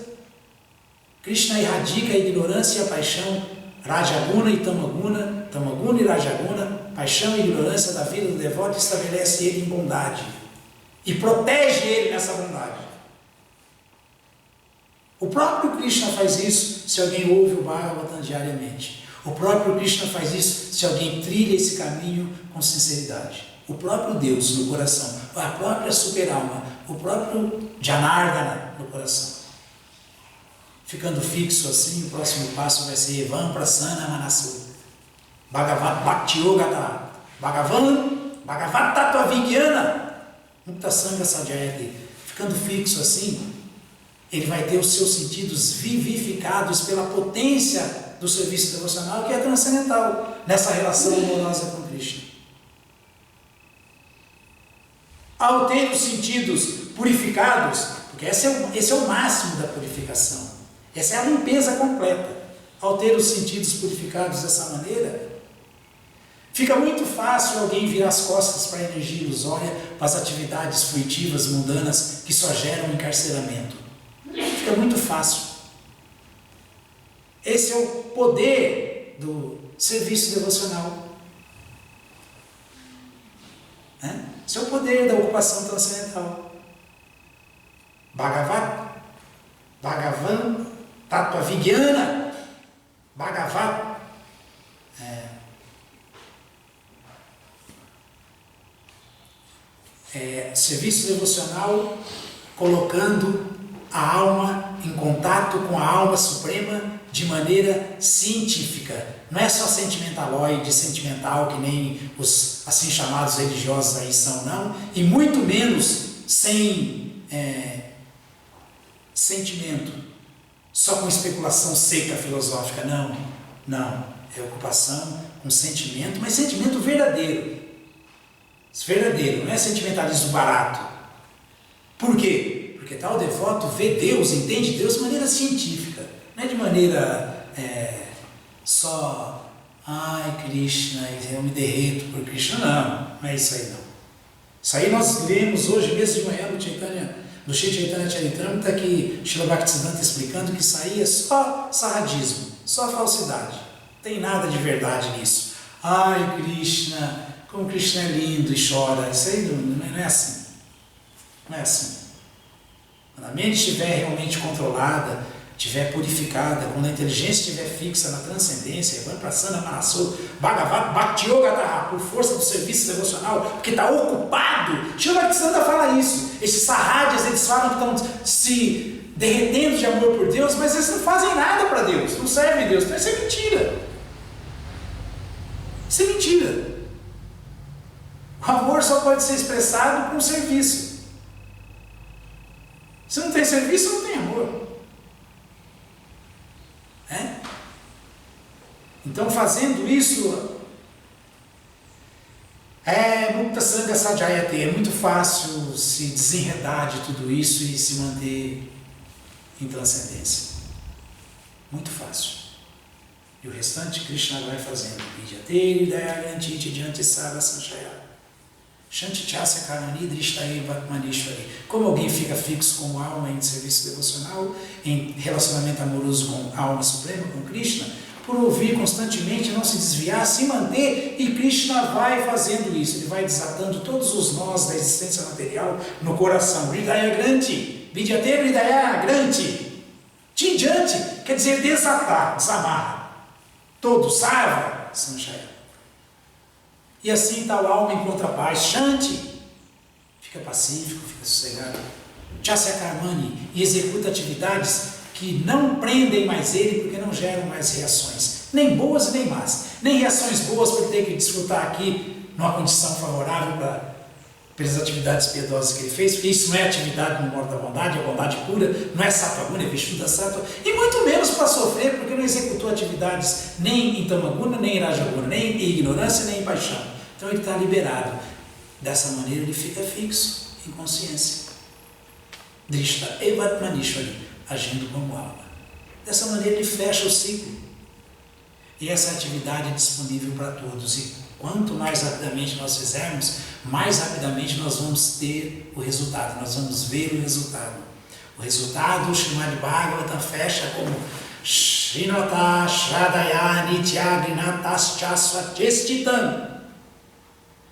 Krishna erradica a ignorância e a paixão, Rajaguna e Tamaguna, Tamaguna e Rajaguna, paixão e ignorância da vida do devoto, e estabelece ele em bondade e protege ele nessa bondade. O próprio Krishna faz isso se alguém ouve o Bhagavatam diariamente. O próprio Krishna faz isso se alguém trilha esse caminho com sinceridade. O próprio Deus no coração, a própria super-alma, o próprio Janardana no coração. Ficando fixo assim, o próximo passo vai ser Evam Prasana Manasu. Bhagavat Bhakti Yogata. Bhagavat Tattva Vigyana. Mukta Sangha Sadhyayati. Ficando fixo assim, ele vai ter os seus sentidos vivificados pela potência do serviço devocional, que é transcendental nessa relação amorosa com Krishna. Ao ter os sentidos purificados, porque esse é o máximo da purificação, essa é a limpeza completa. Ao ter os sentidos purificados dessa maneira, fica muito fácil alguém virar as costas para a energia ilusória, para as atividades fruitivas mundanas que só geram encarceramento. Fica muito fácil. Esse é o poder do serviço devocional. Esse é o poder da ocupação transcendental. Bhagavan Tattva Vigyana. Bhagavat. Serviço devocional colocando a alma em contato com a alma suprema de maneira científica. Não é só sentimentaloide, sentimental, que nem os assim chamados religiosos aí são, não. E muito menos sem sentimento, só com especulação seca filosófica. Não. É ocupação com sentimento, mas sentimento verdadeiro. Verdadeiro, não é sentimentalismo barato. Por quê? Porque tal devoto vê Deus, entende Deus de maneira científica, não é de maneira só, ai Krishna, eu me derreto por Krishna. Não é isso aí não. Isso aí nós lemos hoje mesmo de manhã no Shri Chaitanya Charitamrita, que Srila Bhaktisiddhanta explicando que isso aí é só sarradismo, só falsidade. Não tem nada de verdade nisso. Ai Krishna, como Krishna é lindo e chora. Isso aí não é assim. Não é assim. Quando a mente estiver realmente controlada, estiver purificada, quando a inteligência estiver fixa na transcendência, vai para Sana Manasu, Bhagavat Bhakti Yogata, por força do serviço devocional, porque está ocupado. Srila Bhaktisiddhanta fala isso. Esses sarradias, eles falam que estão se derretendo de amor por Deus, mas eles não fazem nada para Deus, não servem a Deus. Então isso é mentira. Isso é mentira. O amor só pode ser expressado com serviço. Se não tem serviço, não tem amor. Então, fazendo isso, Mukta Sangha Sadhyayate, é muito fácil se desenredar de tudo isso e se manter em transcendência. Muito fácil. E o restante Krishna vai fazendo. Vidyate Dayaganti Diante Sara Sanchaya. Shantichasya Karmani Drishtaye Vatmanishwari. Como alguém fica fixo com a alma em serviço devocional, em relacionamento amoroso com a alma suprema, com Krishna, por ouvir constantemente, não se desviar, se manter, e Krishna vai fazendo isso. Ele vai desatando todos os nós da existência material no coração. Hridaya Granti, Vidyate Hridaya Granti. Diante quer dizer desatar, desamarra. Todo, sarva, Sanchaya. E assim tal alma encontra paz. Shanti, fica pacífico, fica sossegado. Chasya Karmani, e executa atividades que não prendem mais ele, porque não geram mais reações, nem boas e nem más. Nem reações boas por ter que desfrutar aqui numa condição favorável pelas atividades piedosas que ele fez, porque isso não é atividade no modo da bondade, é bondade pura, não é Sattva-guna, é Vishuddha Sattva, e muito menos para sofrer, porque não executou atividades nem em Tamaguna, nem em Rajaguna, nem em ignorância, nem em paixão. Então ele está liberado. Dessa maneira ele fica fixo em consciência. Drishta Evatmanishwari, agindo como alma. Dessa maneira ele fecha o ciclo. E essa atividade é disponível para todos. E Quanto mais rapidamente nós fizermos, mais rapidamente nós vamos ter o resultado, nós vamos ver o resultado. O resultado, o Srimad Bhagavatam fecha como Srinata Shradaya Nityagnatascha Swachestitam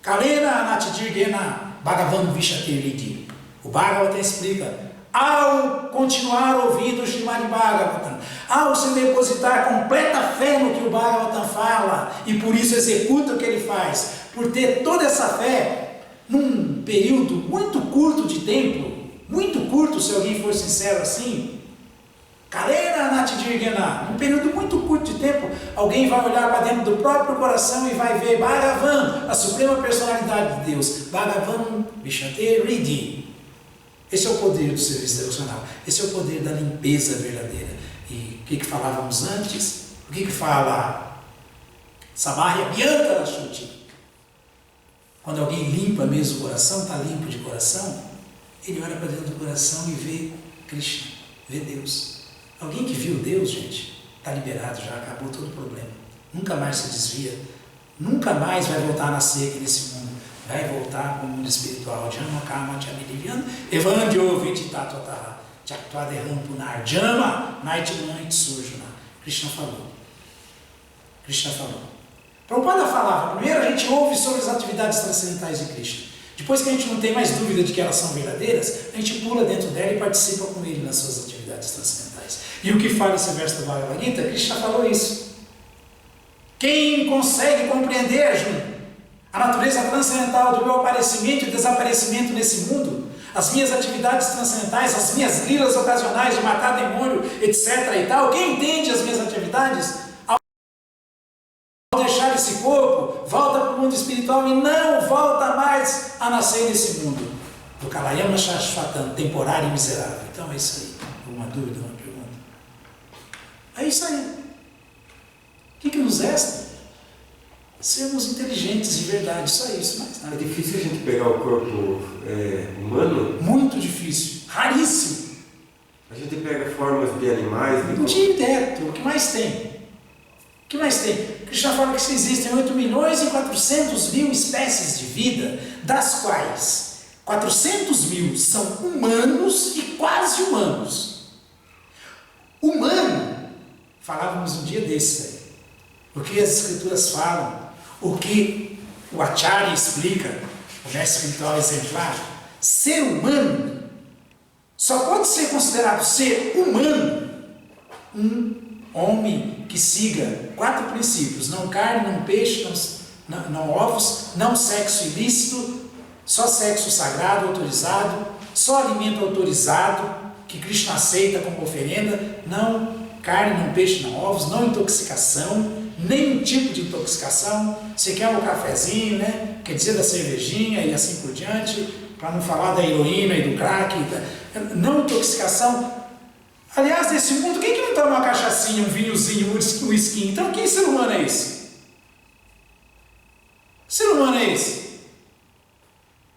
Kalena Natidirgena Bhagavan Vishatiriti. O Bhagavatam explica: ao continuar ouvindo o Srimad Bhagavatam, ao se depositar completa fé no que o Bhagavatam fala, e por isso executa o que ele faz, por ter toda essa fé, num período muito curto de tempo, muito curto, se alguém for sincero assim, Kalena Natidirgena, num período muito curto de tempo, alguém vai olhar para dentro do próprio coração e vai ver Bhagavan, a suprema personalidade de Deus, Bhagavan Vishatiriti. Esse é o poder do serviço devocional, esse é o poder da limpeza verdadeira. E o que falávamos antes? O que fala Samarya Bianta Rashuti? Quando alguém limpa mesmo o coração, está limpo de coração, ele olha para dentro do coração e vê Krishna, vê Deus. Alguém que viu Deus, gente, está liberado, já acabou todo o problema. Nunca mais se desvia, nunca mais vai voltar a nascer aqui nesse mundo. Vai voltar para o mundo espiritual. Jama Kama Chamilivian, Evandio Vititatotaha, Chaktuaderram Punar, Jama, Naitiman Surjuna. Krishna falou. Krishna falou. Prabhupada falava: primeiro a gente ouve sobre as atividades transcendentais de Krishna. Depois que a gente não tem mais dúvida de que elas são verdadeiras, a gente pula dentro dela e participa com ele nas suas atividades transcendentais. E o que fala esse verso do Bhagavad Gita? Krishna falou isso. Quem consegue compreender, Júnior, a natureza transcendental do meu aparecimento e desaparecimento nesse mundo, as minhas atividades transcendentais, as minhas lilas ocasionais de matar demônio, etc. e tal, quem entende as minhas atividades, ao deixar esse corpo, volta para o mundo espiritual e não volta mais a nascer nesse mundo do Kalayama Shashvatam, temporário e miserável. Então é isso aí. Alguma dúvida, uma pergunta? É isso aí. O que nos resta? Sermos inteligentes de verdade, só isso, mais nada. É difícil a gente pegar o corpo humano? Muito difícil, raríssimo. A gente pega formas de animais. Direto, o que mais tem? O que mais tem? Krishna fala que existem 8.400.000 espécies de vida, das quais 400.000 são humanos e quase humanos. Humano, falávamos um dia desse aí, o que as escrituras falam, o que o Acharya explica, o mestre espiritual exemplar, ser humano só pode ser considerado ser humano um homem que siga 4 princípios: não carne, não peixe, não ovos, não sexo ilícito, só sexo sagrado autorizado, só alimento autorizado que Krishna aceita como oferenda, não carne, não peixe, não ovos, não intoxicação, nenhum tipo de intoxicação. Você quer um cafezinho, né? Quer dizer, da cervejinha e assim por diante, para não falar da heroína e do crack, não intoxicação. Aliás, nesse mundo, quem que não toma uma cachaçinha, um vinhozinho, um whisky? Então, que ser humano é esse? Que ser humano é esse?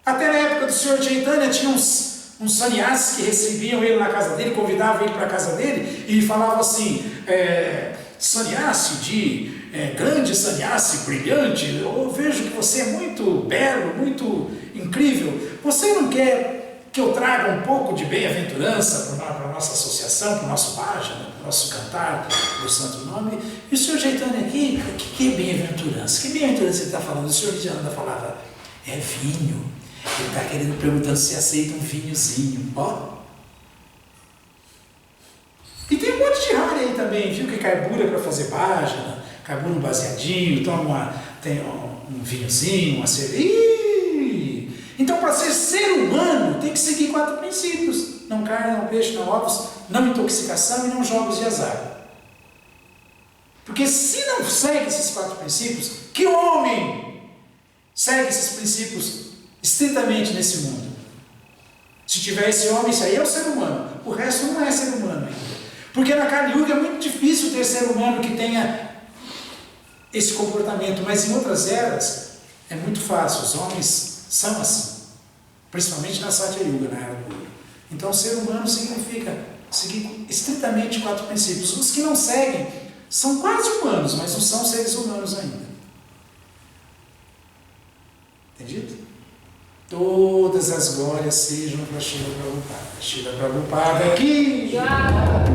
Até na época do Sr. Chaitanya tinha uns sannyasis que recebiam ele na casa dele, convidavam ele para a casa dele e falavam assim: sannyasi grande sannyasi, brilhante, eu vejo que você é muito belo, muito incrível. Você não quer que eu traga um pouco de bem-aventurança para a nossa associação, para o nosso bhajana, para o nosso cantar do santo nome? E o Sr. Chaitanya aqui, o que é bem-aventurança? Que bem-aventurança ele está falando? O Sr. Nityananda falava: é vinho. Ele está querendo, perguntando se aceita um vinhozinho. Ó. E tem um monte de rara aí também, viu? Que carbura para fazer bhajana, carbura um baseadinho, tem um vinhozinho, uma cerveja. Então, para ser humano, tem que seguir 4 princípios: não carne, não peixe, não ovos, não intoxicação e não jogos de azar. Porque se não segue esses 4 princípios, que homem segue esses princípios estritamente nesse mundo? Se tiver esse homem, isso aí é o ser humano. O resto não é ser humano ainda. Porque na Kali Yuga é muito difícil ter ser humano que tenha esse comportamento, mas em outras eras é muito fácil. Os homens são assim, principalmente na Satya Yuga, na era do ouro. Então, ser humano significa seguir estritamente 4 princípios. Os que não seguem são quase humanos, mas não são seres humanos ainda. Entendido? Todas as glórias sejam para Srila Prabhupada. Srila Prabhupada aqui! Já.